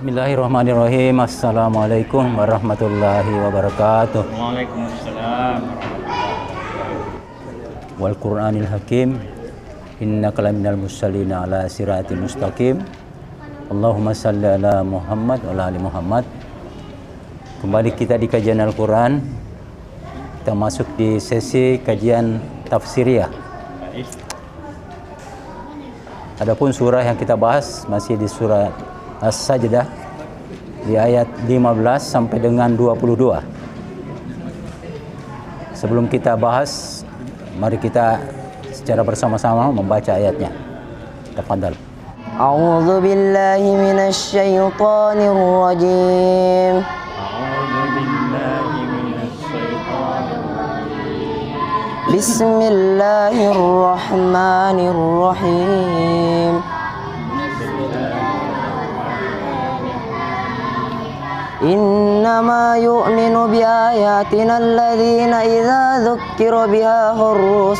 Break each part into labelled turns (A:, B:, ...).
A: Bismillahirrahmanirrahim. Assalamualaikum warahmatullahi wabarakatuh.
B: Waalaikumsalam.
A: Wal Qur'anil Hakim. Innaka laminal mursalina ala siratil mustaqim. Allahumma salli ala Muhammad wa ala ali Muhammad. Kembali kita di kajian Al-Quran. Kita masuk di sesi kajian tafsiriyah. Adapun surah yang kita bahas masih di surah As-Sajdah di ayat 15 sampai dengan 22. Sebelum kita bahas, mari kita secara bersama-sama membaca ayatnya. Tafadhal.
C: A'udzu billahi minasy syaithanir rajim. Bismillahirrahmanirrahim. Innama yu'minu biayatina alladhina idza dzukkiru biha kharru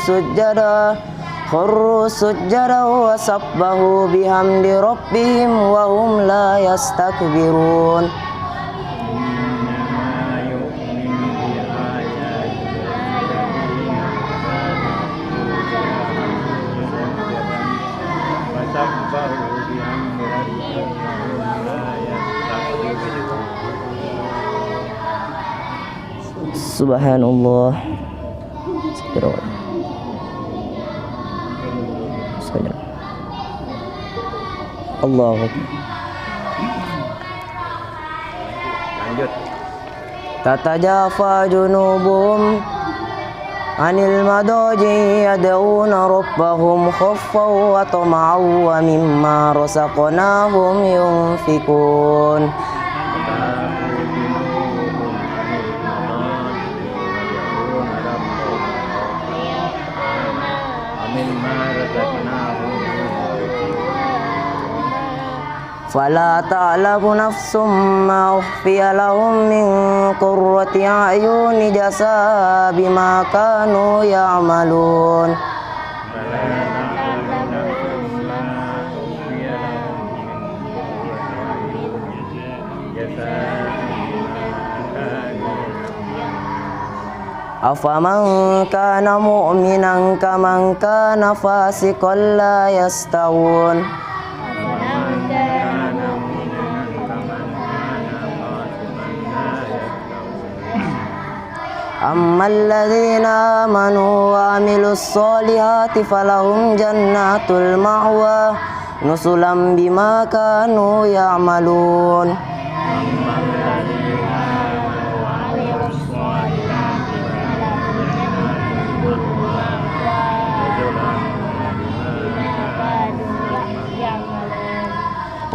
C: sujjada wa sabbahu bihamdi rabbihim wa hum la yastakbirun. Subhanallah. Allah.
B: Lanjut.
C: Tatajafa junubuhum anil madaji yad'una rabbahum khaffan wa tama'an wa mimma razaqnahum yunfikun. Fala ta'lamu nafsum ma ukhfiya lahum min qurrati a'yuni jazaa bima kanu ya'malun. Afaman kana mu'minan kaman kana fasiqan la yastawun. Ammal ladzina amanu wa amilus solihati falahum jannatul ma'wa nusulan bima kanu ya'malun.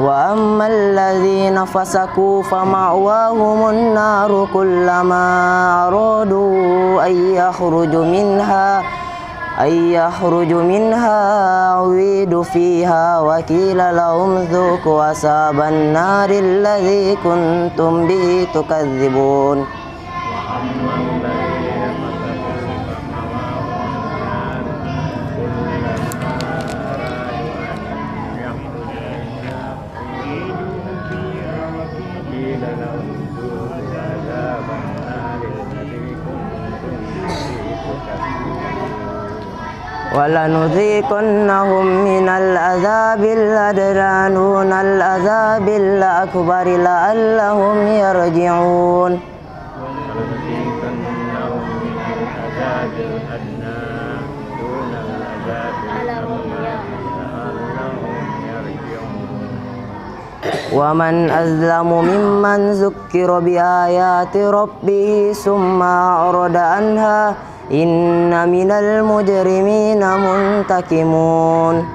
C: Wa ammal ladzina fasaku fama'wahumun naru kullama aradu ay yakhruju minha uwidu fiha wa qila lahum dhuqu asaban naril ladzi kuntum bihi tukadzibun. وَلَنُذِيقَنَّهُمْ مِنَ الْعَذَابِ الْأَدْنَى دُونَ الْعَذَابِ الْأَكْبَرِ لَعَلَّهُمْ يَرْجِعُونَ. وَمَنْ أَظْلَمُ مِمَّنْ ذُكِّرَ بِآيَاتِ رَبِّهِ ثُمَّ أَعْرَضَ عَنْهَا Inna minal mujrimina muntakimun.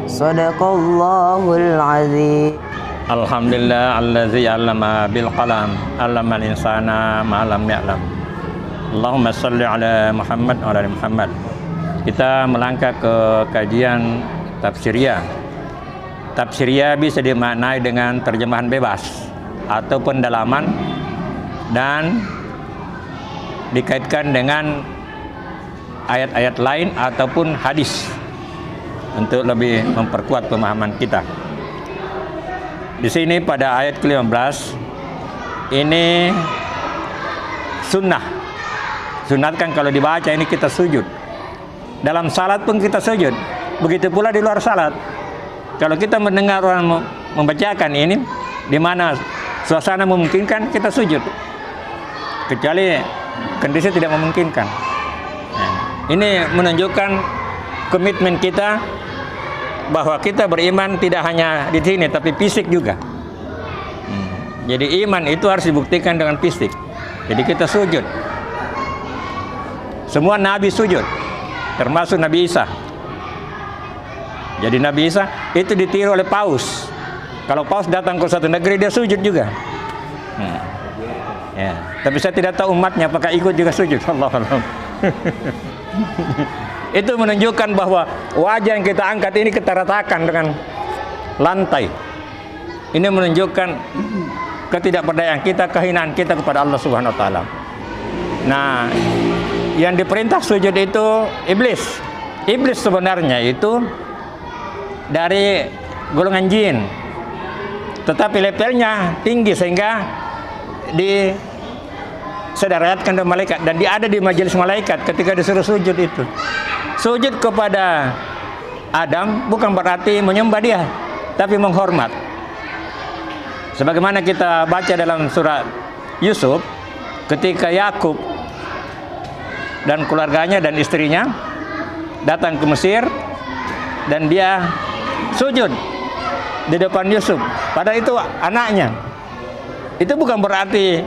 C: Sadaqallahul azim.
B: Alhamdulillah allazi 'allama bil qalam 'allamal insana ma lam ya'lam. Allahumma shalli ala Muhammad wa ala Muhammad. Kita melangkah ke kajian tafsiriyah. Tafsiriyah bisa dimaknai dengan terjemahan bebas atau pendalaman dan dikaitkan dengan ayat-ayat lain ataupun hadis untuk lebih memperkuat pemahaman kita. Di sini pada ayat ke-15 ini sunnah. Sunatkan kalau dibaca ini kita sujud. Dalam salat pun kita sujud. Begitu pula di luar salat. Kalau kita mendengar orang membacakan ini, di mana suasana memungkinkan, kita sujud. Kecuali kondisi tidak memungkinkan. Nah, ini menunjukkan komitmen kita bahwa kita beriman tidak hanya di sini, tapi fisik juga. Jadi iman itu harus dibuktikan dengan fisik. Jadi kita sujud. Semua Nabi sujud, termasuk Nabi Isa. Jadi Nabi Isa itu ditiru oleh Paus. Kalau Paus datang ke suatu negeri, dia sujud juga. Ya. Tapi saya tidak tahu umatnya apakah ikut juga sujud. Allahuakbar. Itu menunjukkan bahwa wajah yang kita angkat ini kita ratakan dengan lantai. Ini menunjukkan ketidakberdayaan kita, kehinaan kita kepada Allah Subhanahu wa taala. Nah, yang diperintah sujud itu iblis. Iblis sebenarnya itu dari golongan jin. Tetapi levelnya tinggi sehingga disedariatkan oleh malaikat, dan dia ada di majelis malaikat ketika disuruh sujud itu. Sujud kepada Adam bukan berarti menyembah dia, tapi menghormat. Sebagaimana kita baca dalam surat Yusuf, ketika Yakub dan keluarganya dan istrinya datang ke Mesir dan dia sujud di depan Yusuf, padahal itu anaknya. Itu bukan berarti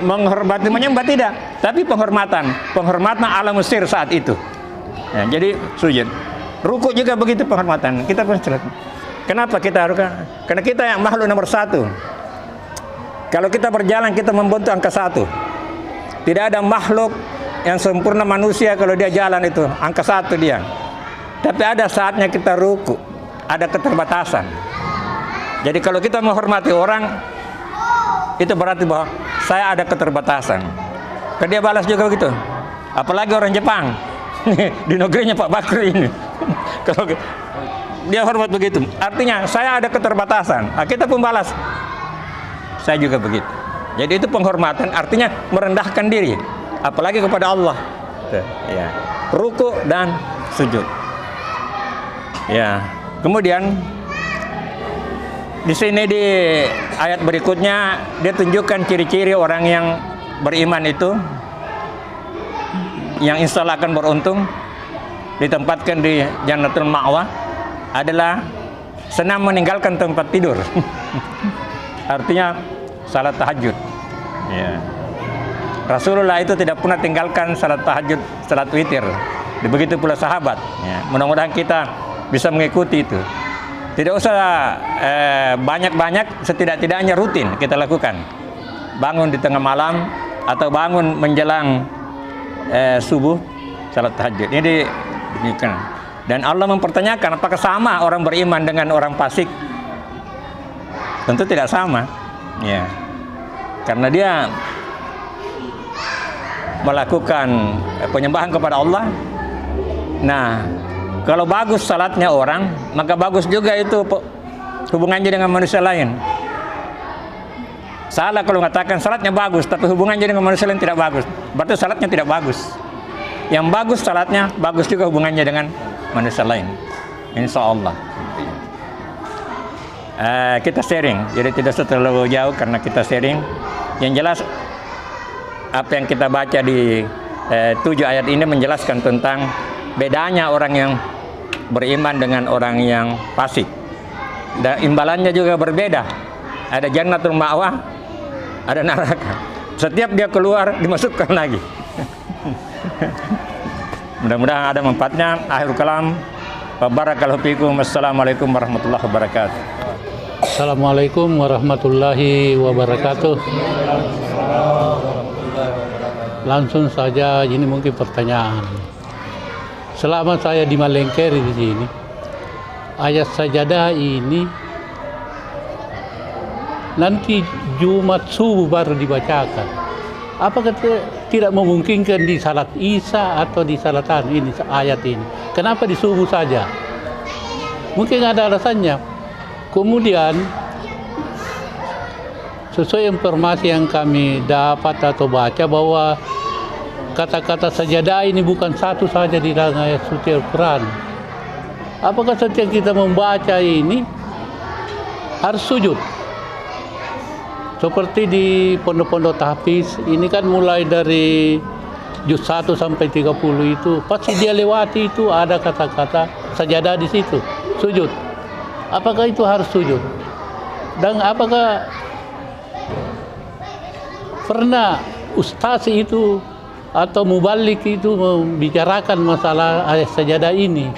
B: menghormati, menyembah, tidak, tapi penghormatan ala Mesir saat itu. Ya, jadi sujud. Ruku juga begitu penghormatan. Kita pun kenapa kita harus? Karena kita yang makhluk nomor satu. Kalau kita berjalan, kita membentuk angka 1. Tidak ada makhluk yang sempurna manusia kalau dia jalan itu angka 1 dia. Tapi ada saatnya kita ruku, ada keterbatasan. Jadi kalau kita menghormati orang, itu berarti bahwa saya ada keterbatasan. Kan dia balas juga begitu. Apalagi orang Jepang di negerinya Pak Bakri ini. Kalau dia hormat begitu, artinya saya ada keterbatasan. Nah, kita pun balas, saya juga begitu. Jadi itu penghormatan, artinya merendahkan diri, apalagi kepada Allah. Ya, ruku dan sujud. Ya, kemudian di sini di ayat berikutnya dia tunjukkan ciri-ciri orang yang beriman itu, yang insya Allah akan beruntung, ditempatkan di Jannatul Ma'wa, adalah senang meninggalkan tempat tidur. Artinya salat tahajud. Ya. Rasulullah itu tidak pernah tinggalkan salat tahajud, salat witir. Begitu pula sahabat. Ya. Mudah-mudahan kita bisa mengikuti itu. Tidak usah banyak-banyak, setidak-tidaknya rutin kita lakukan. Bangun di tengah malam atau bangun menjelang subuh, salat tahajud. Ini demikian. Dan Allah mempertanyakan apakah sama orang beriman dengan orang fasik? Tentu tidak sama. Ya. Karena dia melakukan penyembahan kepada Allah. Nah, kalau bagus salatnya orang, maka bagus juga itu hubungannya dengan manusia lain. Salah kalau mengatakan salatnya bagus, tapi hubungannya dengan manusia lain tidak bagus, berarti salatnya tidak bagus. Yang bagus salatnya, bagus juga hubungannya dengan manusia lain. Insya Allah. Kita sharing, jadi tidak terlalu jauh karena kita sharing. Yang jelas apa yang kita baca di 7 ayat ini menjelaskan tentang bedanya orang yang beriman dengan orang yang fasik. Dan imbalannya juga berbeda. Ada Jannatul Ma'wa, ada neraka. Setiap dia keluar dimasukkan lagi. Mudah-mudahan ada manfaatnya. Akhirul kalam. Barakallahu fikum. Assalamualaikum warahmatullahi wabarakatuh.
D: Assalamualaikum warahmatullahi wabarakatuh. Langsung saja, ini mungkin pertanyaan. Selama saya di Malengkeri di sini, ayat sajadah ini nanti Jumat subuh baru dibacakan. Apakah tidak memungkinkan di salat Isya atau di salatan ini ayat ini? Kenapa di subuh saja? Mungkin ada alasannya. Kemudian sesuai informasi yang kami dapat atau baca bahwa kata-kata sajadah ini bukan satu saja di dalam ayat suci Al-Quran. Apakah setiap kita membaca ini harus sujud? Seperti di pondok-pondok tahfiz, ini kan mulai dari juz 1 sampai 30 itu, pasti dia lewati itu ada kata-kata sajadah di situ, sujud. Apakah itu harus sujud? Dan apakah pernah ustaz itu atau mubalik itu membicarakan masalah ayat sajadah ini?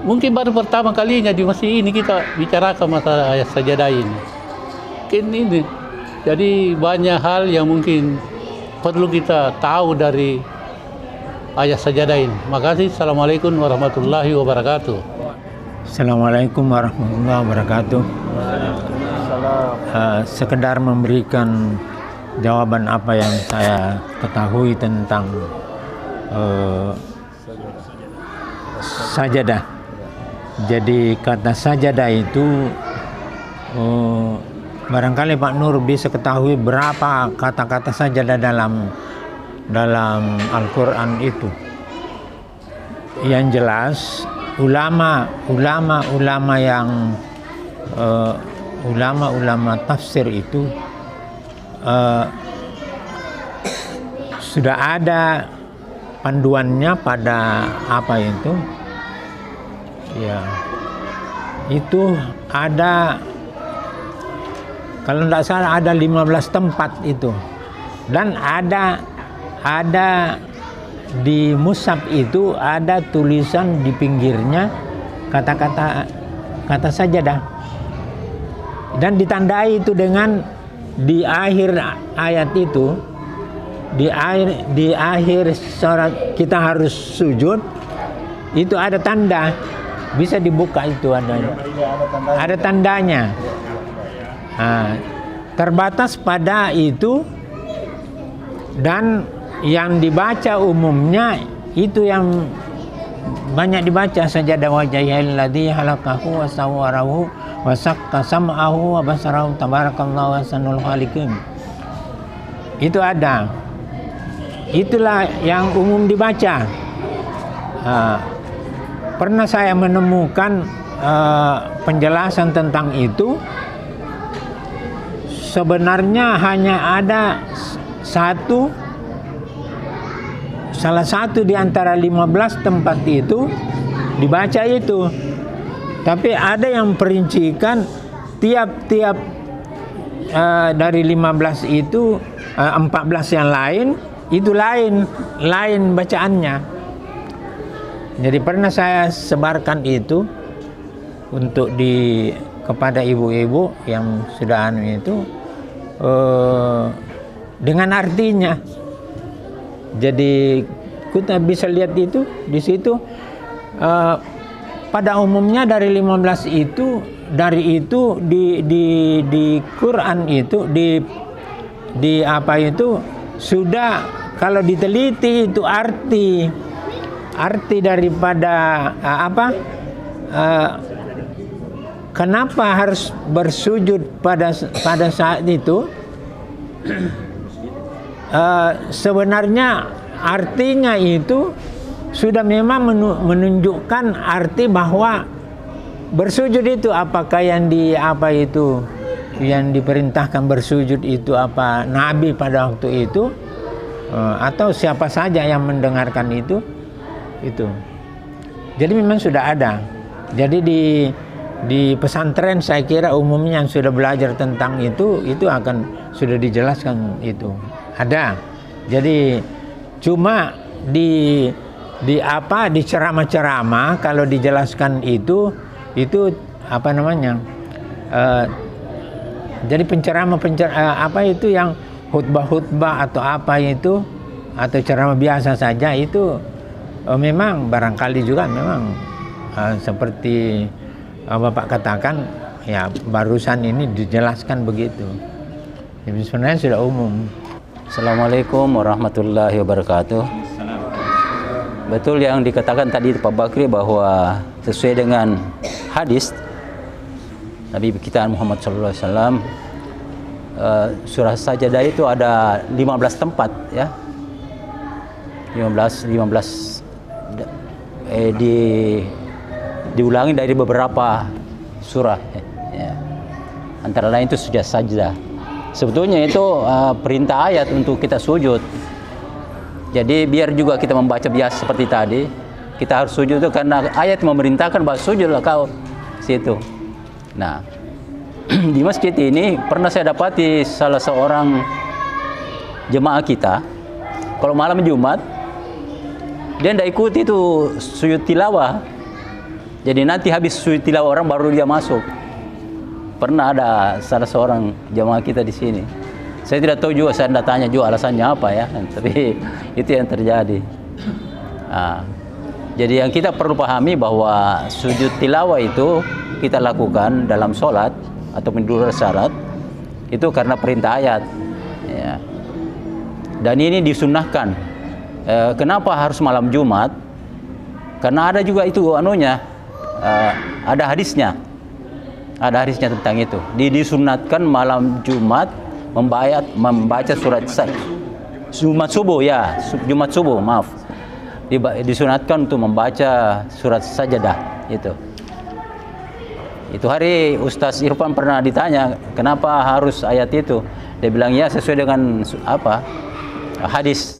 D: Mungkin baru pertama kalinya di masjid ini kita bicarakan masalah ayat sajadah ini. Ini. Jadi banyak hal yang mungkin perlu kita tahu dari ayat sajadah ini. Makasih. Assalamualaikum warahmatullahi wabarakatuh.
E: Assalamualaikum warahmatullahi wabarakatuh. Sekedar memberikan jawaban apa yang saya ketahui tentang sajadah. Jadi kata sajadah itu barangkali Pak Nur bisa ketahui berapa kata-kata sajadah dalam Al-Quran itu. Yang jelas ulama yang ulama tafsir itu sudah ada panduannya pada apa itu? Ya, itu ada, kalau tidak salah ada 15 tempat itu, dan ada di mushaf itu ada tulisan di pinggirnya kata sajadah, dan ditandai itu dengan di akhir ayat itu, di akhir surat kita harus sujud itu ada tanda, bisa dibuka itu ada tandanya. Nah, terbatas pada itu, dan yang dibaca umumnya itu yang banyak dibaca sajadah wajhil ladzi halaqahu wa sawwarahu wa sakka sam'ahu wa basarahu tabarakallahu ahsanul khaliqin. Itu ada. Itulah yang umum dibaca. Pernah saya menemukan penjelasan tentang itu. Sebenarnya hanya ada salah satu di antara 15 tempat itu dibaca itu. Tapi ada yang perincikan tiap-tiap dari 15 itu 14 yang lain itu lain bacaannya. Jadi pernah saya sebarkan itu untuk kepada ibu-ibu yang sudah itu dengan artinya. Jadi kita bisa lihat itu di situ pada umumnya dari 15 itu, dari itu di Quran itu di apa itu sudah, kalau diteliti itu arti daripada kenapa harus bersujud pada saat itu. Sebenarnya artinya itu sudah memang menunjukkan arti bahwa bersujud itu apakah yang diperintahkan bersujud itu apa Nabi pada waktu itu atau siapa saja yang mendengarkan itu. Jadi memang sudah ada. Jadi di pesantren saya kira umumnya yang sudah belajar tentang itu akan sudah dijelaskan itu. Ada. Jadi cuma di ceramah-ceramah kalau dijelaskan itu apa namanya? Jadi penceramah apa itu yang khutbah atau apa itu, atau ceramah biasa saja itu memang barangkali juga memang seperti Bapak katakan ya barusan ini dijelaskan begitu. Jadi sebenarnya sudah umum.
A: Assalamualaikum warahmatullahi wabarakatuh. Betul yang dikatakan tadi Pak Bakri bahwa sesuai dengan hadis Nabi kita Muhammad SAW, surah Sajadah itu ada 15 tempat ya. 15 diulangi dari beberapa surah ya. Antara lain itu sujud sajdah. Sebetulnya itu perintah ayat untuk kita sujud. Jadi biar juga kita membaca biasa seperti tadi, kita harus sujud itu karena ayat memerintahkan bahwa sujudlah kau situ. Nah, di masjid ini pernah saya dapati salah seorang jemaah kita, kalau malam Jumat dia tidak ikuti itu sujud tilawah. Jadi nanti habis sujud tilawah orang baru dia masuk. Pernah ada salah seorang jemaah kita di sini. Saya tidak tahu juga, saya tidak tanya juga alasannya apa ya, tapi itu yang terjadi. Nah, jadi yang kita perlu pahami bahwa sujud tilawah itu kita lakukan dalam sholat ataupun di luar syarat itu karena perintah ayat. Ya. Dan ini disunnahkan. Kenapa harus malam Jumat? Karena ada juga itu ada hadisnya. Ada hadisnya tentang itu. Disunatkan malam Jumat membaca surat Jumat subuh ya, Jumat subuh, maaf. Disunatkan untuk membaca surat Sajadah itu. Itu hari Ustaz Irfan pernah ditanya, kenapa harus ayat itu? Dia bilang ya sesuai dengan hadis